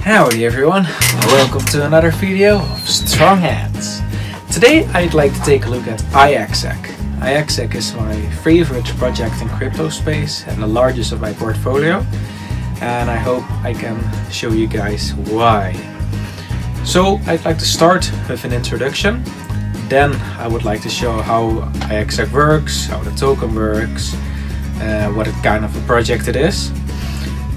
Howdy everyone, welcome to another video of Strong Hands. Today I'd like to take a look at iExec. iExec is my favorite project in crypto space and the largest of my portfolio, and I hope I can show you guys why. So I'd like to start with an introduction, then I would like to show how iExec works, how the token works, what kind of a project it is.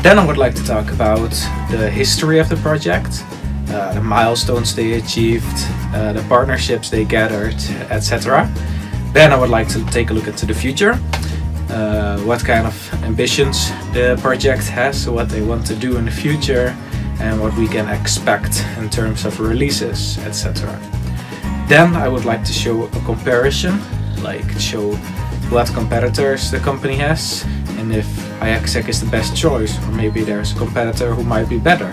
Then I would like to talk about the history of the project, the milestones they achieved, the partnerships they gathered, etc. Then I would like to take a look into the future, what kind of ambitions the project has, what they want to do in the future, and what we can expect in terms of releases, etc. Then I would like to show a comparison, like show what competitors the company has, and if iExec is the best choice, or maybe there's a competitor who might be better.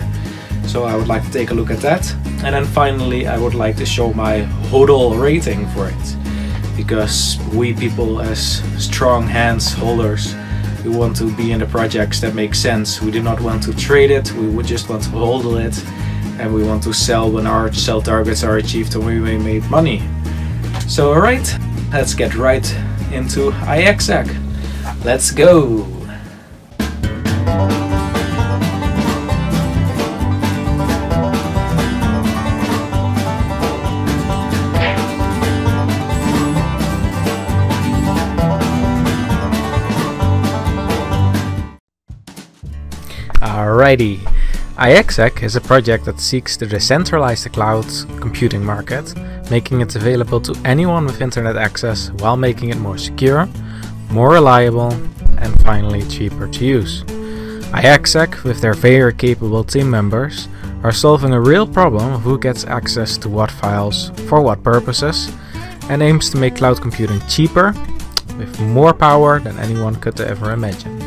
So I would like to take a look at that. And then finally I would like to show my HODL rating for it. Because we people as strong hands holders, we want to be in the projects that make sense. We do not want to trade it, we would just want to HODL it. And we want to sell when our sell targets are achieved and we may make money. So alright, let's get right into iExec. Let's go! Alrighty, iExec is a project that seeks to decentralize the cloud computing market, making it available to anyone with internet access while making it more secure, more reliable, and finally cheaper to use. iExec, with their very capable team members, are solving a real problem of who gets access to what files for what purposes, and aims to make cloud computing cheaper with more power than anyone could ever imagine.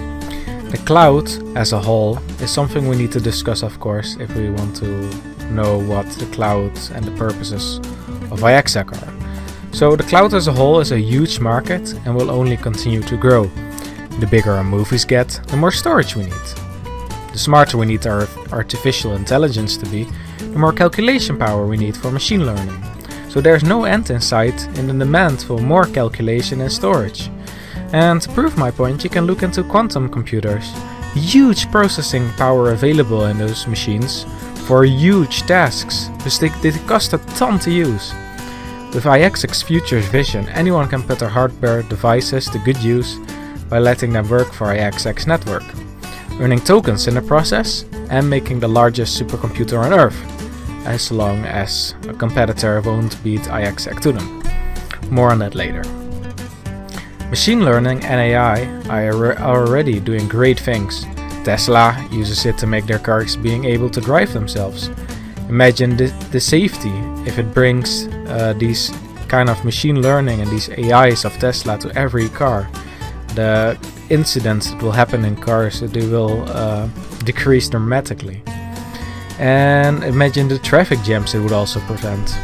The cloud as a whole is something we need to discuss, of course, if we want to know what the cloud and the purposes of iExec are. So the cloud as a whole is a huge market and will only continue to grow. The bigger our movies get, the more storage we need. The smarter we need our artificial intelligence to be, the more calculation power we need for machine learning. So there's no end in sight in the demand for more calculation and storage. And to prove my point, you can look into quantum computers. Huge processing power available in those machines for huge tasks, because they cost a ton to use. With iExec's futures vision, anyone can put their hardware devices to good use by letting them work for iExec's network, earning tokens in the process and making the largest supercomputer on Earth, as long as a competitor won't beat iExec to them. More on that later. Machine learning and AI are already doing great things. Tesla uses it to make their cars being able to drive themselves. Imagine the safety if it brings these kind of machine learning and these AIs of Tesla to every car. The incidents that will happen in cars, they will decrease dramatically. And imagine the traffic jams it would also prevent.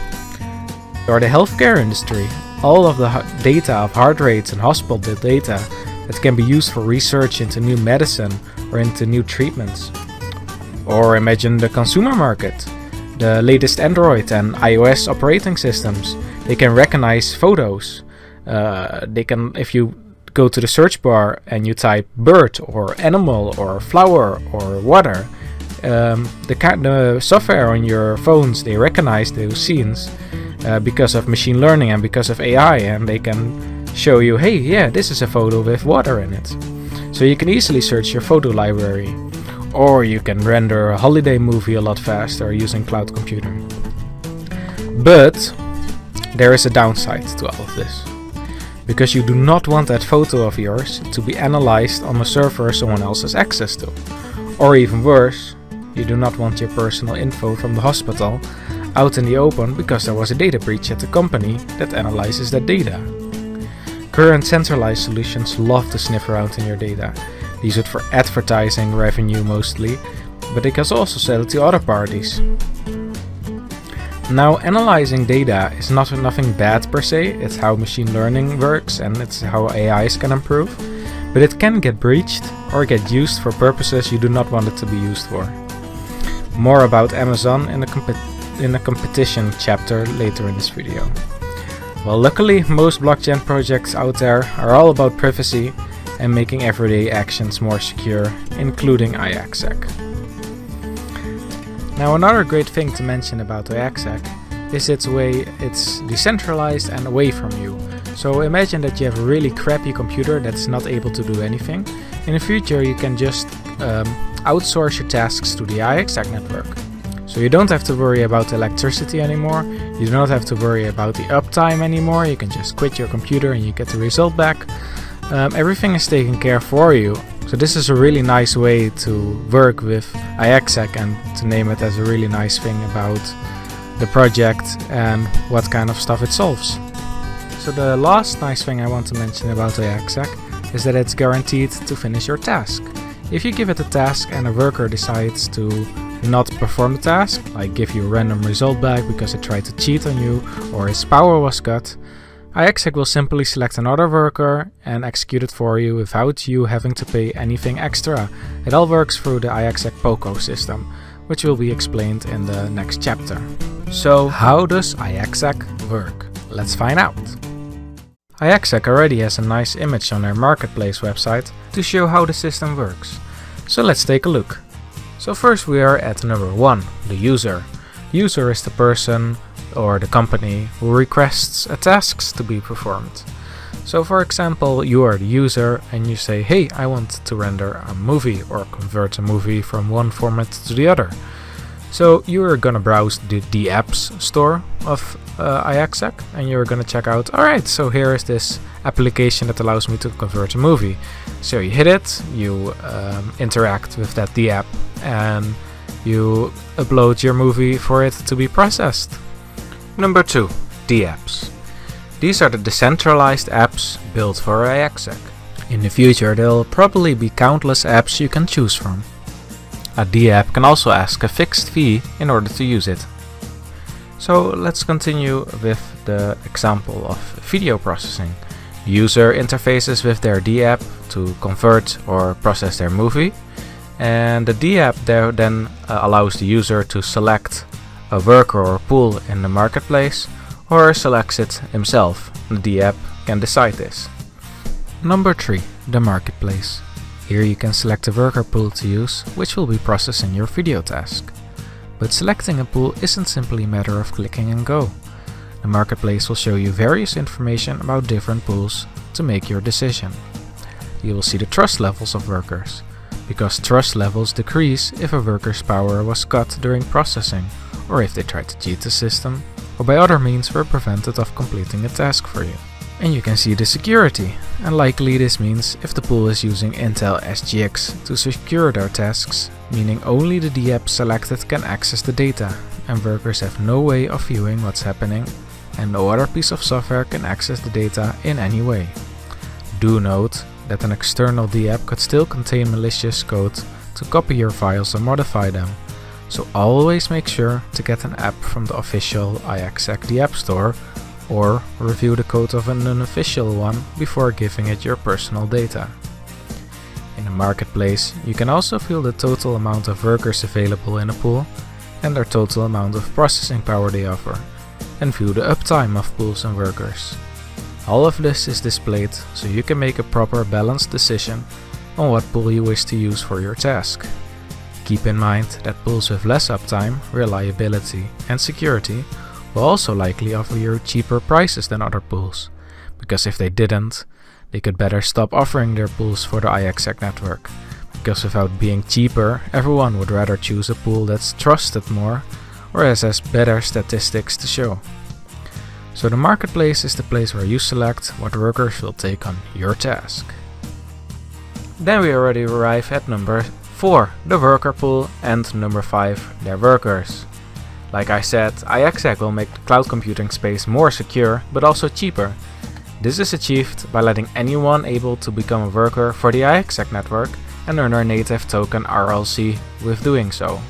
Or the healthcare industry. All of the data of heart rates and hospital data that can be used for research into new medicine or into new treatments. Or imagine the consumer market. The latest Android and iOS operating systems. They can recognize photos. If you go to the search bar and you type bird or animal or flower or water, the software on your phones, they recognize those scenes because of machine learning and because of AI, and they can show you, hey, yeah, this is a photo with water in it. So you can easily search your photo library, or you can render a holiday movie a lot faster using cloud computing. But there is a downside to all of this, because you do not want that photo of yours to be analyzed on a server someone else has access to. Or even worse, you do not want your personal info from the hospital out in the open because there was a data breach at the company that analyzes that data. Current centralized solutions love to sniff around in your data. They use it for advertising revenue mostly, but they can also sell it to other parties. Now, analyzing data is nothing bad per se, it's how machine learning works and it's how AIs can improve, but it can get breached or get used for purposes you do not want it to be used for. More about Amazon in the competition chapter later in this video. Well, luckily most blockchain projects out there are all about privacy and making everyday actions more secure, including iExec. Now, another great thing to mention about iExec is it's decentralized and away from you. So imagine that you have a really crappy computer that's not able to do anything. In the future you can just outsource your tasks to the iExec network. So you don't have to worry about electricity anymore, you don't have to worry about the uptime anymore, you can just quit your computer and you get the result back. Everything is taken care of for you. So this is a really nice way to work with iExec, and to name it as a really nice thing about the project and what kind of stuff it solves. So the last nice thing I want to mention about iExec is that it's guaranteed to finish your task. If you give it a task and a worker decides to not perform the task, like give you a random result back because it tried to cheat on you or his power was cut, iExec will simply select another worker and execute it for you without you having to pay anything extra. It all works through the iExec POCO system, which will be explained in the next chapter. So how does iExec work? Let's find out. iExec already has a nice image on their marketplace website to show how the system works. So let's take a look. So first we are at number 1, the user. The user is the person or the company who requests a task to be performed. So for example, you are the user and you say, hey, I want to render a movie or convert a movie from one format to the other. So you're gonna browse the apps store of iExec and you're gonna check out, alright, so here is this application that allows me to convert a movie. So you hit it, you interact with that app and you upload your movie for it to be processed. Number 2, apps. These are the decentralized apps built for iExec. In the future there will probably be countless apps you can choose from. A app can also ask a fixed fee in order to use it. So let's continue with the example of video processing. The user interfaces with their app to convert or process their movie, and the app there then allows the user to select a worker or pool in the marketplace, or selects it himself. The app can decide this. Number 3, the marketplace. Here you can select a worker pool to use, which will be processing your video task. But selecting a pool isn't simply a matter of clicking and go. The marketplace will show you various information about different pools to make your decision. You will see the trust levels of workers, because trust levels decrease if a worker's power was cut during processing, or if they tried to cheat the system, or by other means were prevented of completing a task for you. And you can see the security, and likely this means if the pool is using Intel SGX to secure their tasks, meaning only the app selected can access the data, and workers have no way of viewing what's happening, and no other piece of software can access the data in any way. Do note that an external app could still contain malicious code to copy your files and modify them, so always make sure to get an app from the official iExec App Store, or review the code of an unofficial one before giving it your personal data. In the marketplace, you can also view the total amount of workers available in a pool and their total amount of processing power they offer, and view the uptime of pools and workers. All of this is displayed so you can make a proper balanced decision on what pool you wish to use for your task. Keep in mind that pools with less uptime, reliability and security will also likely offer you cheaper prices than other pools, because if they didn't, they could better stop offering their pools for the iExec network, because without being cheaper, everyone would rather choose a pool that's trusted more or has better statistics to show. So the marketplace is the place where you select what workers will take on your task. Then we already arrive at number 4, the worker pool, and number 5, their workers. Like I said, iExec will make the cloud computing space more secure, but also cheaper. This is achieved by letting anyone able to become a worker for the iExec network and earn their native token RLC with doing so.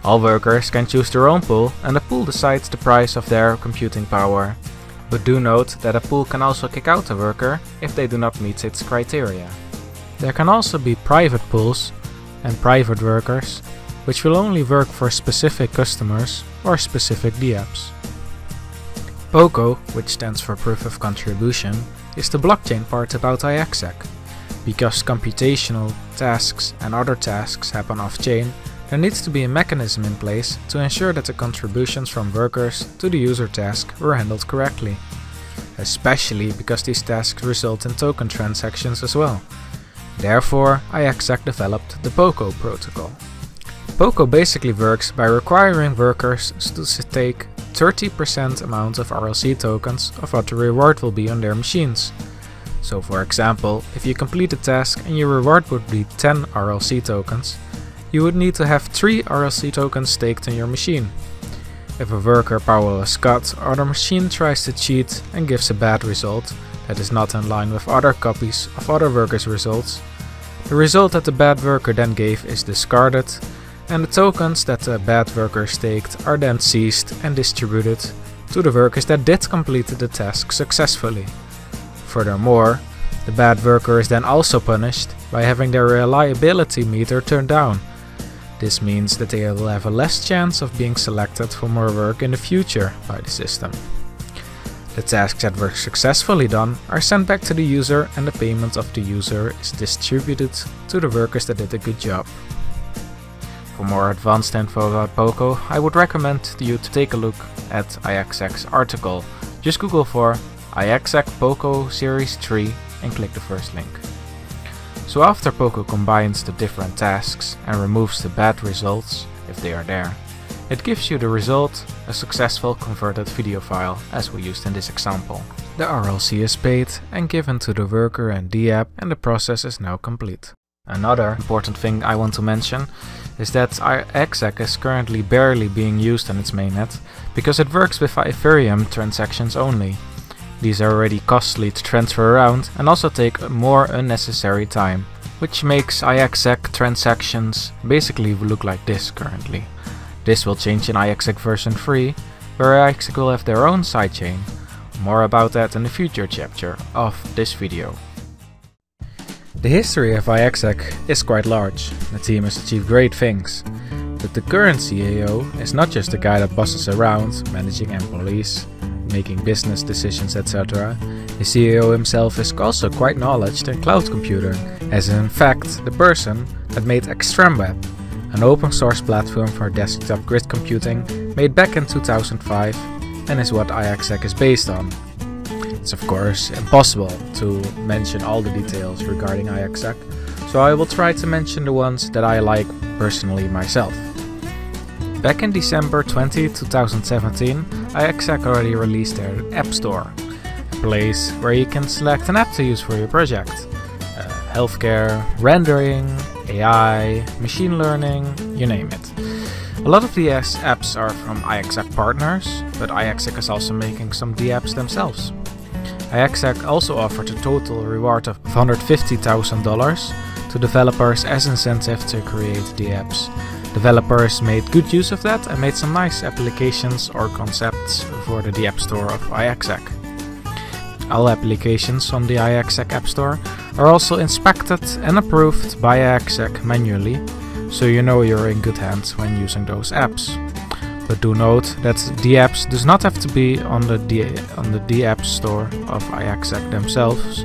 All workers can choose their own pool, and the pool decides the price of their computing power. But do note that a pool can also kick out a worker if they do not meet its criteria. There can also be private pools and private workers, which will only work for specific customers or specific DApps. POCO, which stands for Proof of Contribution, is the blockchain part about iExec. Because computational tasks and other tasks happen off-chain, there needs to be a mechanism in place to ensure that the contributions from workers to the user task were handled correctly. Especially because these tasks result in token transactions as well. Therefore, iExec developed the POCO protocol. POCO basically works by requiring workers to stake 30% amount of RLC tokens of what the reward will be on their machines. So for example, if you complete a task and your reward would be 10 RLC tokens, you would need to have 3 RLC tokens staked in your machine. If a worker power is cut or the machine tries to cheat and gives a bad result that is not in line with other copies of other workers' results, the result that the bad worker then gave is discarded, and the tokens that the bad worker staked are then seized and distributed to the workers that did complete the task successfully. Furthermore, the bad worker is then also punished by having their reliability meter turned down. This means that they will have a less chance of being selected for more work in the future by the system. The tasks that were successfully done are sent back to the user, and the payment of the user is distributed to the workers that did a good job. For more advanced info about POCO, I would recommend you to take a look at iExec's article. Just Google for iExec POCO Series 3 and click the first link. So after POCO combines the different tasks and removes the bad results, if they are there, it gives you the result, a successful converted video file, as we used in this example. The RLC is paid and given to the worker and DApp, and the process is now complete. Another important thing I want to mention is that iExec is currently barely being used on its mainnet, because it works with Ethereum transactions only. These are already costly to transfer around and also take more unnecessary time, which makes iExec transactions basically look like this currently. This will change in iExec version 3, where iExec will have their own sidechain. More about that in the future chapter of this video. The history of iExec is quite large. The team has achieved great things, but the current CAO is not just a guy that bosses around, managing employees, making business decisions, etc. The CAO himself is also quite knowledgeable in cloud computing, as in fact the person that made ExtremeWeb, an open source platform for desktop grid computing made back in 2005 and is what iExec is based on. It's of course impossible to mention all the details regarding iExec, so I will try to mention the ones that I like personally myself. Back in December 20, 2017, iExec already released their App Store, a place where you can select an app to use for your project. Healthcare, rendering, AI, machine learning, you name it. A lot of these apps are from iExec partners, but iExec is also making some DApps themselves. iExec also offered a total reward of $150,000 to developers as incentive to create DApps. Developers made good use of that and made some nice applications or concepts for the App Store of iExec. All applications on the iExec App Store are also inspected and approved by iExec manually, so you know you're in good hands when using those apps. But do note that the apps does not have to be on the App Store of iExec themselves,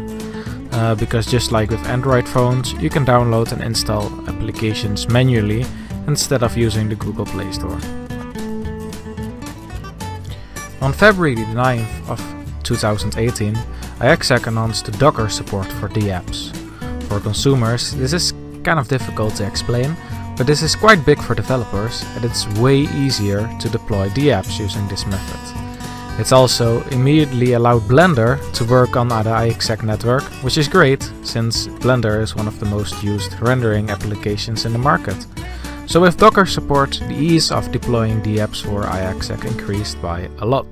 because just like with Android phones, you can download and install applications manually instead of using the Google Play Store. On February 9th of 2018, iExec announced the Docker support for DApps. For consumers, this is kind of difficult to explain, but this is quite big for developers, and it's way easier to deploy DApps using this method. It's also immediately allowed Blender to work on the iExec network, which is great since Blender is one of the most used rendering applications in the market. So with Docker support, the ease of deploying DApps for iExec increased by a lot.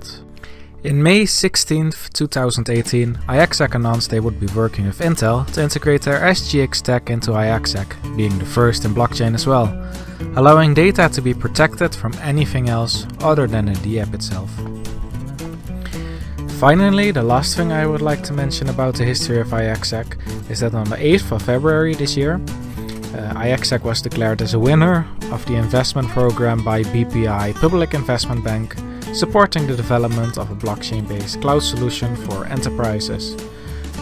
In May 16, 2018, iExec announced they would be working with Intel to integrate their SGX tech into iExec, being the first in blockchain as well, allowing data to be protected from anything else other than the DApp itself. Finally, the last thing I would like to mention about the history of iExec is that on the 8th of February this year, iExec was declared as a winner of the investment program by BPI Public Investment Bank, supporting the development of a blockchain-based cloud solution for enterprises.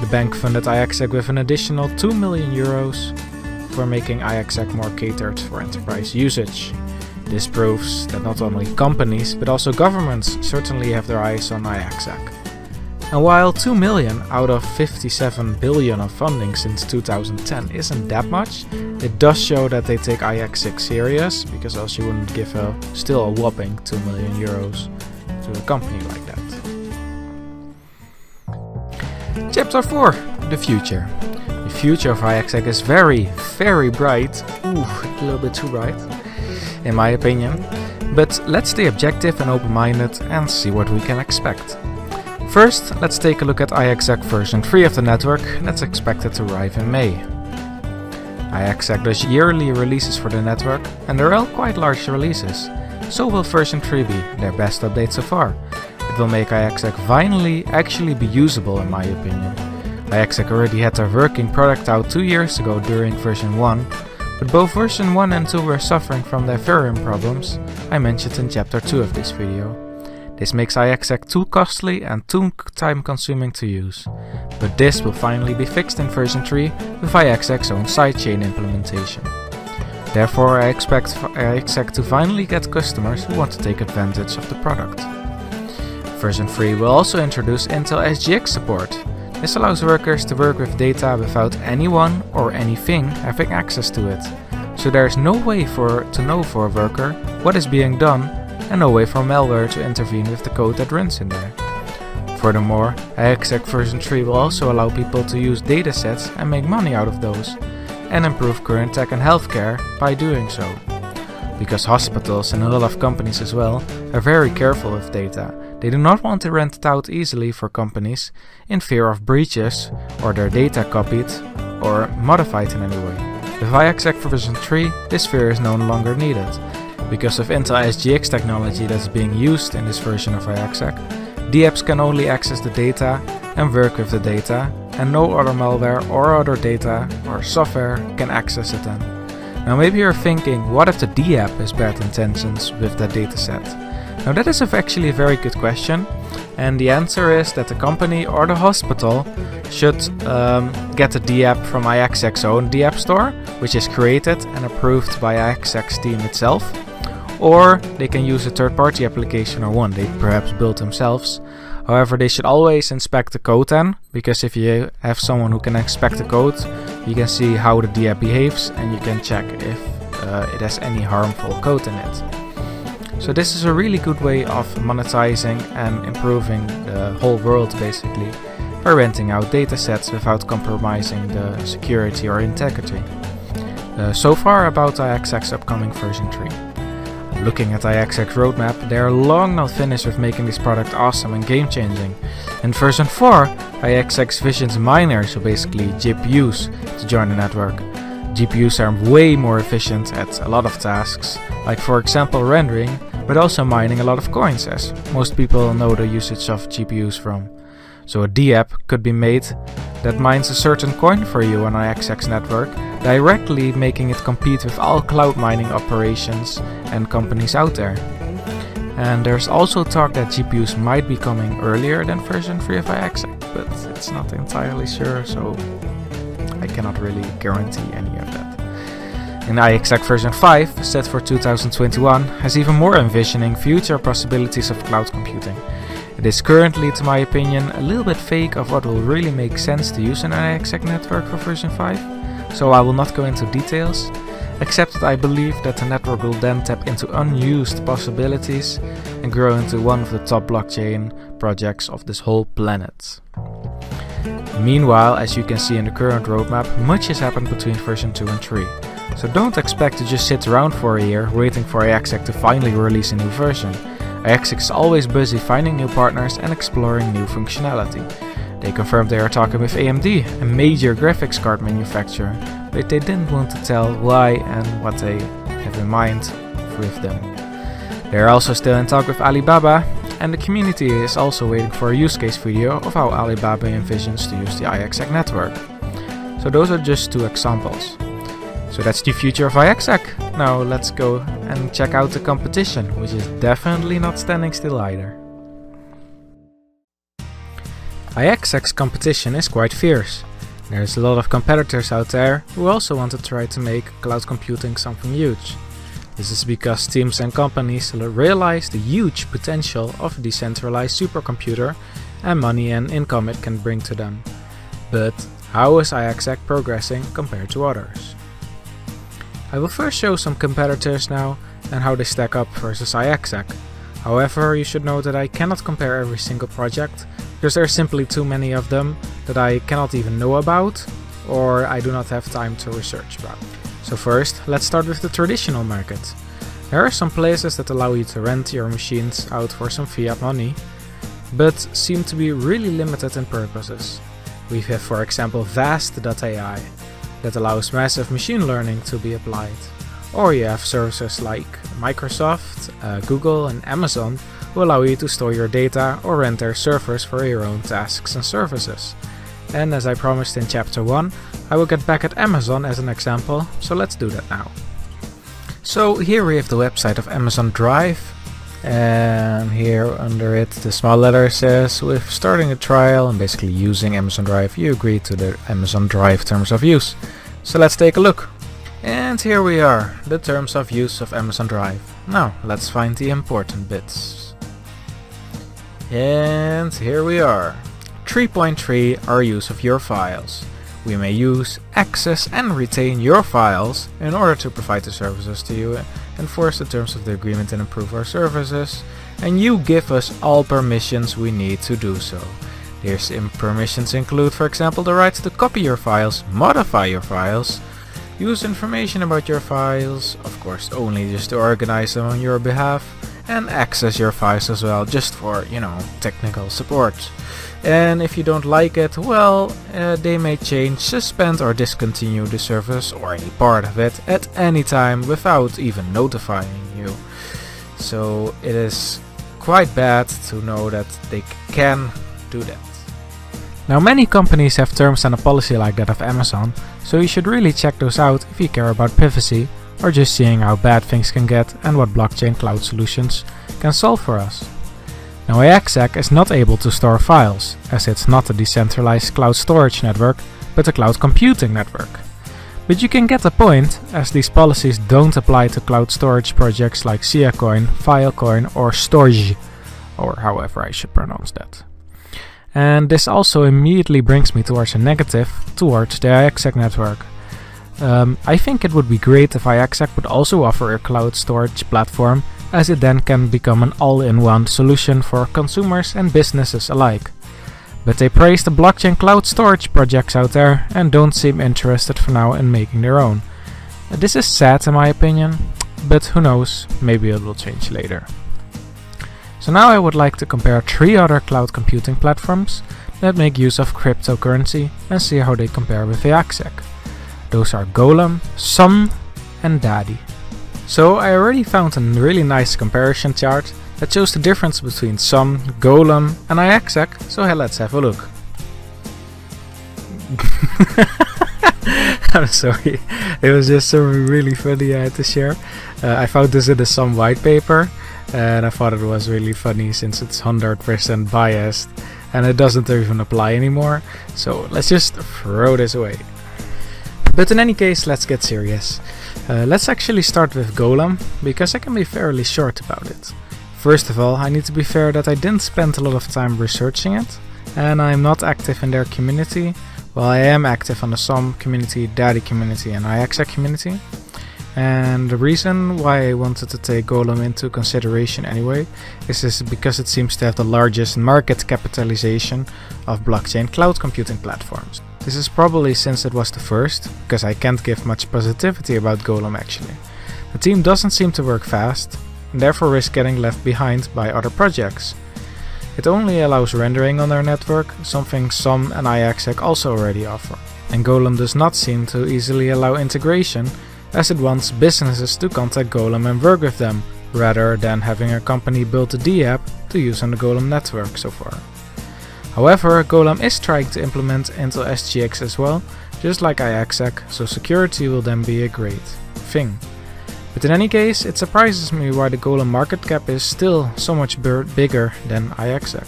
The bank funded iExec with an additional 2 million euros for making iExec more catered for enterprise usage. This proves that not only companies but also governments certainly have their eyes on iExec. And while 2 million out of 57 billion of funding since 2010 isn't that much, it does show that they take iExec serious, because else you wouldn't give still a whopping 2 million euros to a company like that. Chapter 4. The future. The future of iExec is very, very bright. Ooh, a little bit too bright, in my opinion. But let's stay objective and open-minded and see what we can expect. First, let's take a look at iExec version 3 of the network that's expected to arrive in May. iExec does yearly releases for the network, and they're all quite large releases. So will version 3 be, their best update so far. It will make iExec finally actually be usable, in my opinion. iExec already had their working product out 2 years ago during version 1, but both version 1 and 2 were suffering from the Ethereum problems I mentioned in chapter 2 of this video. This makes iExec too costly and too time consuming to use. But this will finally be fixed in version 3 with iExec's own sidechain implementation. Therefore, I expect iExec to finally get customers who want to take advantage of the product. Version 3 will also introduce Intel SGX support. This allows workers to work with data without anyone or anything having access to it. So there is no way to know for a worker what is being done, and no way for malware to intervene with the code that runs in there. Furthermore, iExec version 3 will also allow people to use datasets and make money out of those, and improve current tech and healthcare by doing so. Because hospitals and a lot of companies as well are very careful with data, they do not want to rent it out easily for companies in fear of breaches or their data copied or modified in any way. With iExec version 3, this fear is no longer needed. Because of Intel SGX technology that's being used in this version of iExec, DApps can only access the data and work with the data, and no other malware or other data or software can access it then. Now maybe you're thinking, what if the DApp has bad intentions with that dataset? Now that is actually a very good question, and the answer is that the company or the hospital should get the DApp from iExec's own DApp store, which is created and approved by iExec's team itself. Or they can use a third-party application or one they perhaps built themselves. However, they should always inspect the code then, because if you have someone who can inspect the code, you can see how the DApp behaves and you can check if it has any harmful code in it. So this is a really good way of monetizing and improving the whole world basically, by renting out datasets without compromising the security or integrity. So far about iExec's upcoming version 3. Looking at iExec's roadmap, they are long not finished with making this product awesome and game-changing. In version 4, iExec's visions miners, so basically GPUs, to join the network. GPUs are way more efficient at a lot of tasks, like for example rendering, but also mining a lot of coins, as most people know the usage of GPUs from. So a DApp could be made that mines a certain coin for you on iExec's network, directly making it compete with all cloud mining operations and companies out there. And there's also talk that GPUs might be coming earlier than version 3 of iExec, but it's not entirely sure, so I cannot really guarantee any of that. In iExec version 5, set for 2021, has even more envisioning future possibilities of cloud computing. It is currently, to my opinion, a little bit fake of what will really make sense to use an iExec network for version 5, so I will not go into details, except that I believe that the network will then tap into unused possibilities and grow into one of the top blockchain projects of this whole planet. Meanwhile, as you can see in the current roadmap, much has happened between version 2 and 3. So don't expect to just sit around for a year waiting for iExec to finally release a new version. iExec is always busy finding new partners and exploring new functionality. They confirmed they are talking with AMD, a major graphics card manufacturer, but they didn't want to tell why and what they have in mind with them. They are also still in talk with Alibaba, and the community is also waiting for a use case video of how Alibaba envisions to use the iExec network. So those are just two examples. So that's the future of iExec. Now let's go and check out the competition, which is definitely not standing still either. iExec's competition is quite fierce. There's a lot of competitors out there who also want to try to make cloud computing something huge. This is because teams and companies realize the huge potential of a decentralized supercomputer and money and income it can bring to them. But how is iExec progressing compared to others? I will first show some competitors now and how they stack up versus iExec. However, you should know that I cannot compare every single project, because there are simply too many of them that I cannot even know about, or I do not have time to research about. So first, let's start with the traditional market. There are some places that allow you to rent your machines out for some fiat money, but seem to be really limited in purposes. We have, for example, Vast.ai, that allows massive machine learning to be applied. Or you have services like Microsoft, Google and Amazon who allow you to store your data or rent their servers for your own tasks and services. And as I promised in chapter 1, I will get back at Amazon as an example, so let's do that now. So here we have the website of Amazon Drive, and here under it the small letter says, with starting a trial and basically using Amazon Drive, you agree to the Amazon Drive terms of use. So let's take a look. And here we are, the terms of use of Amazon Drive. Now let's find the important bits. And here we are. 3.3 are use of your files. We may use, access and retain your files in order to provide the services to you, enforce the terms of the agreement and improve our services, and you give us all permissions we need to do so. These permissions include, for example, the rights to copy your files, modify your files, use information about your files, of course only just to organize them on your behalf, and access your files as well, just for, technical support. And if you don't like it, well, they may change, suspend or discontinue the service or any part of it at any time without even notifying you. So it is quite bad to know that they can do that. Now many companies have terms and a policy like that of Amazon, so you should really check those out if you care about privacy or just seeing how bad things can get and what blockchain cloud solutions can solve for us. Now iExec is not able to store files, as it's not a decentralized cloud storage network, but a cloud computing network. But you can get the point, as these policies don't apply to cloud storage projects like Siacoin, Filecoin or Storj, or however I should pronounce that. And this also immediately brings me towards a negative towards the iExec network. I think it would be great if iExec would also offer a cloud storage platform, as it then can become an all-in-one solution for consumers and businesses alike. But they praise the blockchain cloud storage projects out there and don't seem interested for now in making their own. This is sad in my opinion, but who knows, maybe it will change later. So now I would like to compare 3 other cloud computing platforms that make use of cryptocurrency and see how they compare with iExec. Those are Golem, SONM and DADI. So I already found a really nice comparison chart that shows the difference between SONM, Golem and iExec, so let's have a look. I'm sorry, it was just something really funny I had to share. I found this in the SONM white paper and I thought it was really funny since it's 100% biased and it doesn't even apply anymore, so let's just throw this away. But in any case, let's get serious. Let's actually start with Golem, because I can be fairly short about it. First of all, I need to be fair that I didn't spend a lot of time researching it, and I'm not active in their community, while I am active on the SONM community, DADI community and iExec community. And the reason why I wanted to take Golem into consideration anyway is because it seems to have the largest market capitalization of blockchain cloud computing platforms. This is probably since it was the first, because I can't give much positivity about Golem actually. The team doesn't seem to work fast, and therefore risk getting left behind by other projects. It only allows rendering on their network, something SONM and iExec also already offer. And Golem does not seem to easily allow integration, as it wants businesses to contact Golem and work with them, rather than having a company build a D app to use on the Golem network so far. However, Golem is trying to implement Intel SGX as well, just like iExec, so security will then be a great thing. But in any case, it surprises me why the Golem market cap is still so much bigger than iExec.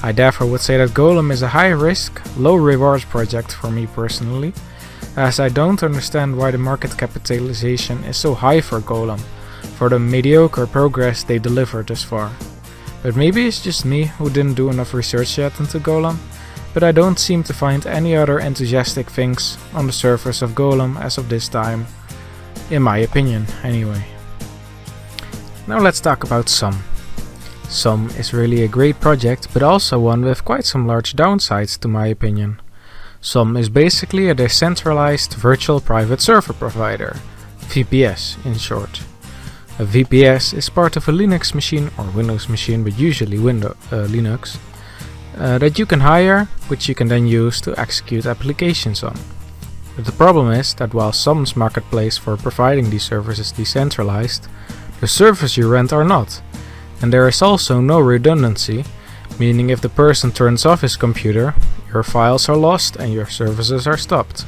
I therefore would say that Golem is a high risk, low reward project for me personally, as I don't understand why the market capitalization is so high for Golem, for the mediocre progress they delivered thus far. But maybe it's just me who didn't do enough research yet into Golem, but I don't seem to find any other enthusiastic things on the surface of Golem as of this time, in my opinion anyway. Now let's talk about SONM. SONM is really a great project, but also one with quite some large downsides to my opinion. SONM is basically a decentralized virtual private server provider, VPS in short. A VPS is part of a Linux machine or Windows machine, but usually Linux, that you can hire, which you can then use to execute applications on. But the problem is that while SONM's marketplace for providing these services is decentralized, the servers you rent are not. And there is also no redundancy, meaning if the person turns off his computer, your files are lost and your services are stopped.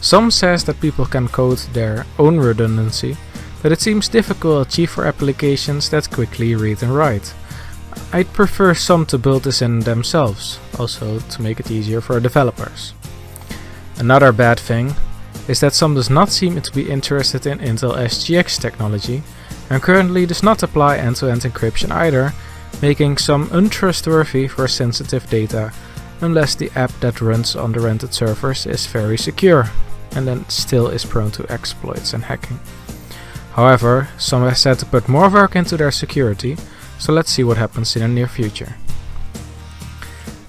SONM says that people can code their own redundancy, but it seems difficult to achieve for applications that quickly read and write. I'd prefer SONM to build this in themselves, also to make it easier for developers. Another bad thing is that SONM does not seem to be interested in Intel SGX technology, and currently does not apply end-to-end encryption either, making SONM untrustworthy for sensitive data unless the app that runs on the rented servers is very secure, and then still is prone to exploits and hacking. However, SONM has had to put more work into their security, so let's see what happens in the near future.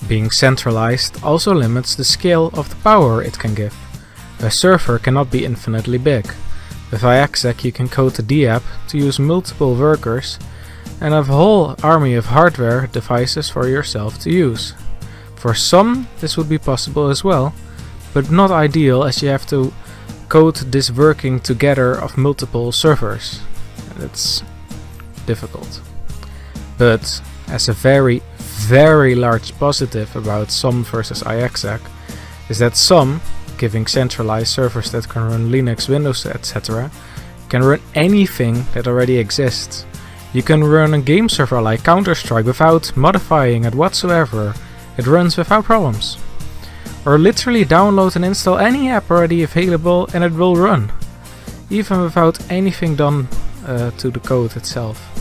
Being centralized also limits the scale of the power it can give. A server cannot be infinitely big. With iExec you can code the DApp to use multiple workers and have a whole army of hardware devices for yourself to use. For SONM this would be possible as well, but not ideal as you have to code this working together of multiple servers. It's difficult. But as a very large positive about SONM versus iExec is that SONM, giving centralized servers that can run Linux, Windows, etc., can run anything that already exists. You can run a game server like Counter-Strike without modifying it whatsoever. It runs without problems. Or literally download and install any app already available and it will run, even without anything done to the code itself.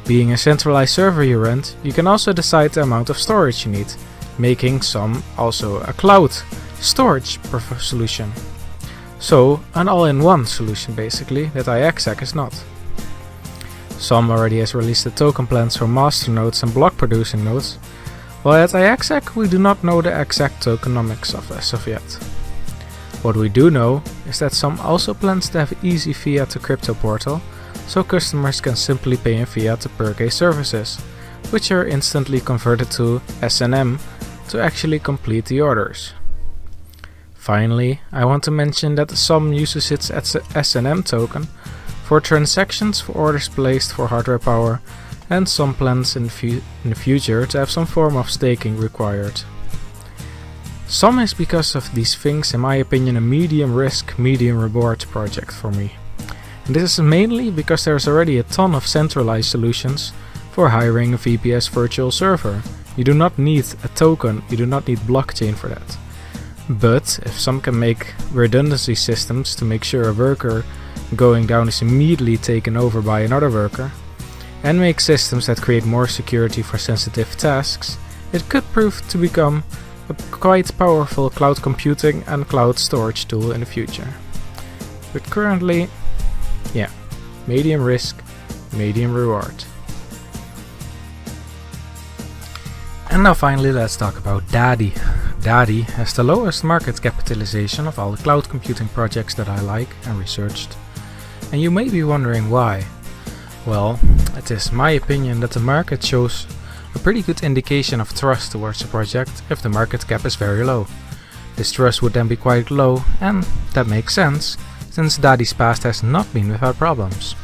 Being a centralized server you rent, you can also decide the amount of storage you need, making SONM also a cloud storage solution. So an all-in-one solution basically that iExec is not. SONM already has released the token plans for master nodes and block producing nodes, while at iExec we do not know the exact tokenomics as of yet. What we do know is that SONM also plans to have easy fiat to crypto portal, so customers can simply pay in fiat to purchase services, which are instantly converted to SONM to actually complete the orders. Finally, I want to mention that SONM uses its SONM token for transactions for orders placed for hardware power, and SONM plans in the future to have some form of staking required. SONM is because of these things in my opinion a medium risk, medium reward project for me. And this is mainly because there's already a ton of centralized solutions for hiring a VPS virtual server. You do not need a token, you do not need blockchain for that. But if SONM can make redundancy systems to make sure a worker going down is immediately taken over by another worker, and make systems that create more security for sensitive tasks, it could prove to become a quite powerful cloud computing and cloud storage tool in the future. But currently, yeah, medium risk, medium reward. And now finally let's talk about DADI. DADI has the lowest market capitalization of all the cloud computing projects that I like and researched. And you may be wondering why. Well, it is my opinion that the market shows a pretty good indication of trust towards a project if the market cap is very low. This trust would then be quite low, and that makes sense, since DADI's past has not been without problems.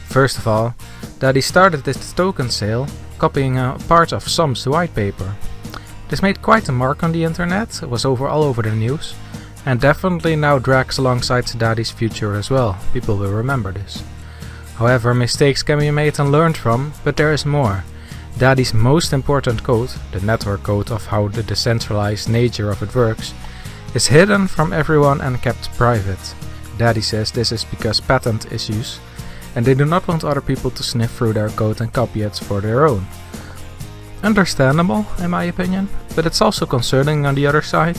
First of all, DADI started this token sale copying a part of SONM's white paper. This made quite a mark on the internet, it was all over the news, and definitely now drags alongside DADI's future as well. People will remember this. However, mistakes can be made and learned from, but there is more. DADI's most important code, the network code of how the decentralized nature of it works, is hidden from everyone and kept private. DADI says this is because patent issues, and they do not want other people to sniff through their code and copy it for their own. Understandable, in my opinion, but it's also concerning on the other side.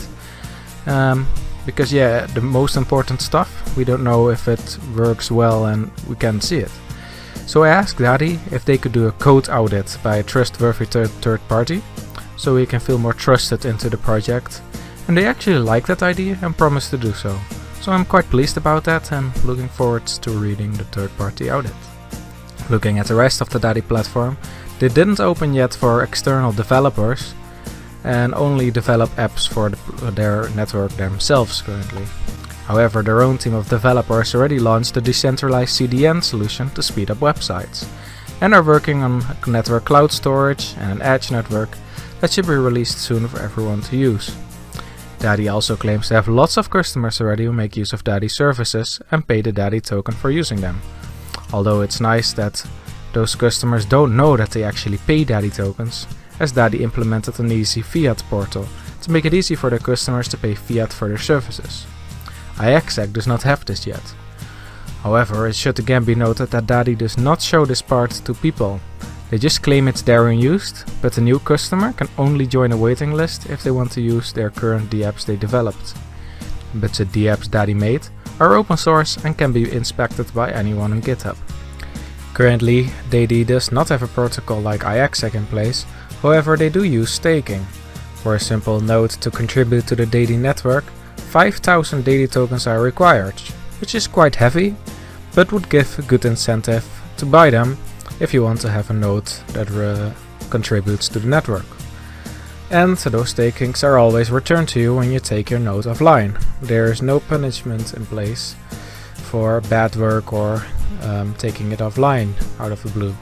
Because yeah, the most important stuff, we don't know if it works well and we can't see it. So I asked DADI if they could do a code audit by a trustworthy third party, so we can feel more trusted into the project. And they actually liked that idea and promised to do so. So I'm quite pleased about that and looking forward to reading the third party audit. Looking at the rest of the DADI platform, they didn't open yet for external developers and only develop apps for their network themselves currently. However, their own team of developers already launched a decentralized CDN solution to speed up websites, and are working on network cloud storage and an edge network that should be released soon for everyone to use. DADI also claims to have lots of customers already who make use of DADI services and pay the DADI token for using them. Although it's nice that those customers don't know that they actually pay DADI tokens, as DADI implemented an easy fiat portal to make it easy for their customers to pay fiat for their services. iExec does not have this yet. However, it should again be noted that DADI does not show this part to people. They just claim it's there and used, but the new customer can only join a waiting list if they want to use their current dApps they developed. But the dApps DADI made are open source and can be inspected by anyone on GitHub. Currently, DADI does not have a protocol like iExec in place, however they do use staking. For a simple node to contribute to the DADI network, 5,000 DADI tokens are required, which is quite heavy, but would give a good incentive to buy them if you want to have a node that contributes to the network. And those stakings are always returned to you when you take your node offline. There is no punishment in place for bad work or taking it offline out of the blue.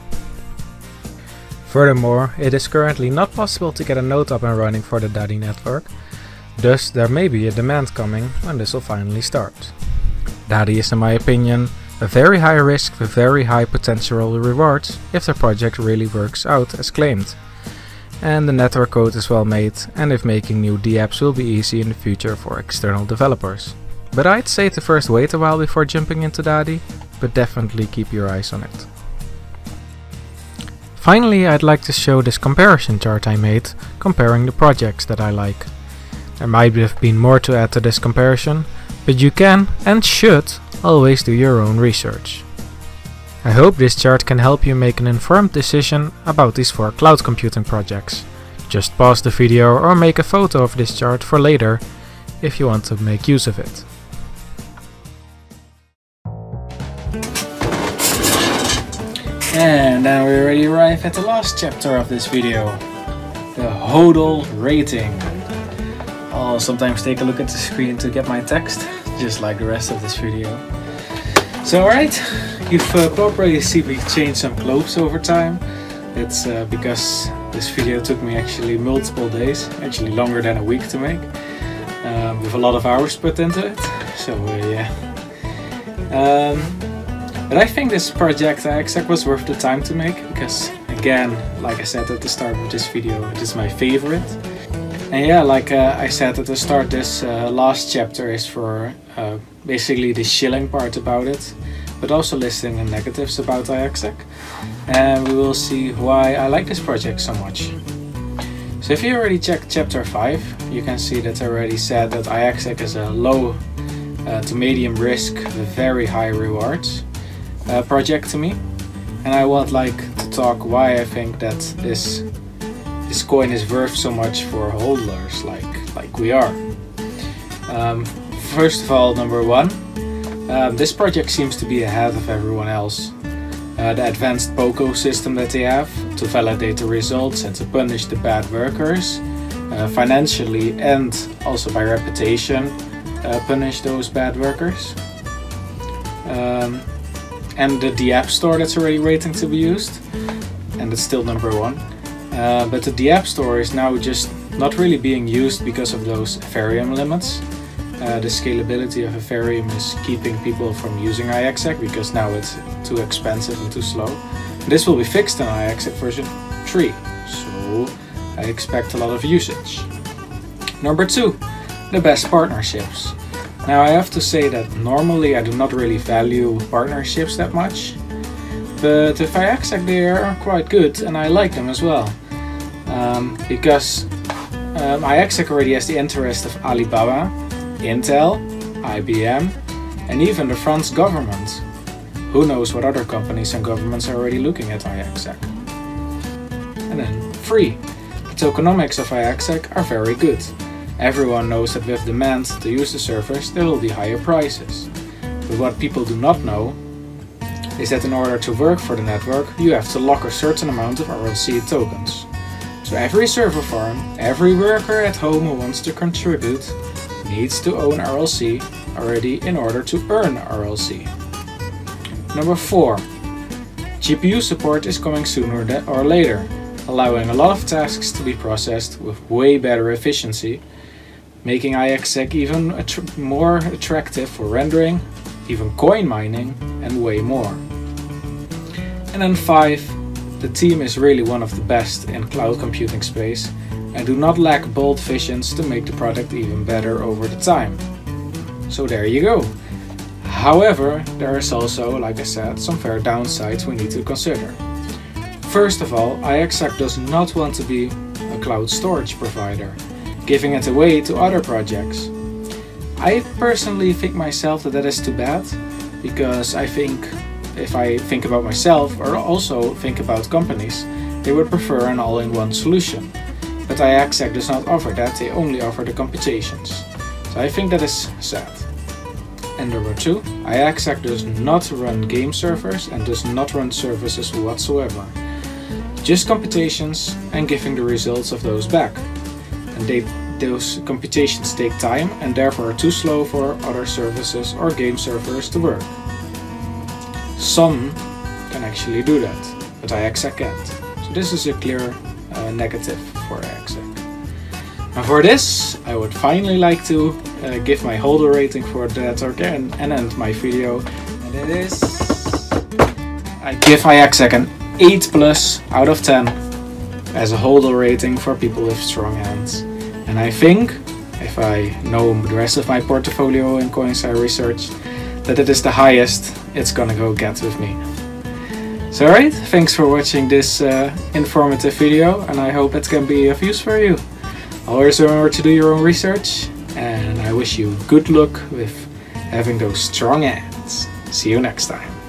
Furthermore, it is currently not possible to get a node up and running for the DADI network, thus there may be a demand coming when this will finally start. DADI is, in my opinion, a very high risk with very high potential rewards if the project really works out as claimed. And the network code is well made, and if making new dApps will be easy in the future for external developers. But I'd say to first wait a while before jumping into DADI, but definitely keep your eyes on it. Finally, I'd like to show this comparison chart I made, comparing the projects that I like. There might have been more to add to this comparison, but you can and should always do your own research. I hope this chart can help you make an informed decision about these 4 cloud computing projects. Just pause the video or make a photo of this chart for later if you want to make use of it. And then we already arrive at the last chapter of this video, the HODL Rating. I'll sometimes take a look at the screen to get my text, just like the rest of this video. So alright, you've probably seen me change some clothes over time. It's because this video took me actually multiple days, actually longer than a week to make, with a lot of hours put into it. So yeah. But I think this project iExec was worth the time to make, because again, like I said at the start of this video, it is my favorite. And yeah, like I said at the start, this last chapter is for basically the shilling part about it, but also listing the negatives about iExec. And we will see why I like this project so much. So if you already checked chapter 5, you can see that I already said that iExec is a low to medium risk with very high rewards project to me. And I would like to talk why I think that this coin is worth so much for hodlers like we are. First of all, number 1, this project seems to be ahead of everyone else. The advanced POCO system that they have to validate the results and to punish the bad workers financially and also by reputation, punish those bad workers. And the dApp store that's already waiting to be used, and it's still number 1. But the dApp store is now just not really being used because of those Ethereum limits. The scalability of Ethereum is keeping people from using iExec because now it's too expensive and too slow. This will be fixed in iExec version 3, so I expect a lot of usage. Number 2, the best partnerships. Now I have to say that normally I do not really value partnerships that much, but with iExec they are quite good and I like them as well. Because iExec already has the interest of Alibaba, Intel, IBM, and even the French government. Who knows what other companies and governments are already looking at iExec. And then 3. The tokenomics of iExec are very good. Everyone knows that with demand to use the servers there will be higher prices. But what people do not know is that in order to work for the network you have to lock a certain amount of RLC tokens. So every server farm, every worker at home who wants to contribute needs to own RLC already in order to earn RLC. Number 4. GPU support is coming sooner or later, allowing a lot of tasks to be processed with way better efficiency, making iExec even more attractive for rendering, even coin mining, and way more. And then 5. The team is really one of the best in cloud computing space and do not lack bold visions to make the product even better over the time. So there you go. However, there is also, like I said, some fair downsides we need to consider. First of all, iExec does not want to be a cloud storage provider, giving it away to other projects. I personally think myself that is too bad, because I think if I think about myself or also think about companies, they would prefer an all-in-one solution. But iExec does not offer that, they only offer the computations. So I think that is sad. And number 2, iExec does not run game servers and does not run services whatsoever. Just computations and giving the results of those back. And those computations take time and therefore are too slow for other services or game servers to work. SONM can actually do that, but iExec can't. So this is a clear negative for iExec. And for this, I would finally like to give my HODL rating for that and end my video. And it is... I give iExec an 8+ out of 10 as a HODL rating for people with strong hands. And I think, if I know the rest of my portfolio and coins I researched, that it is the highest it's gonna go get with me. So alright, thanks for watching this informative video, and I hope it can be of use for you. Always remember to do your own research, and I wish you good luck with having those strong hands. See you next time.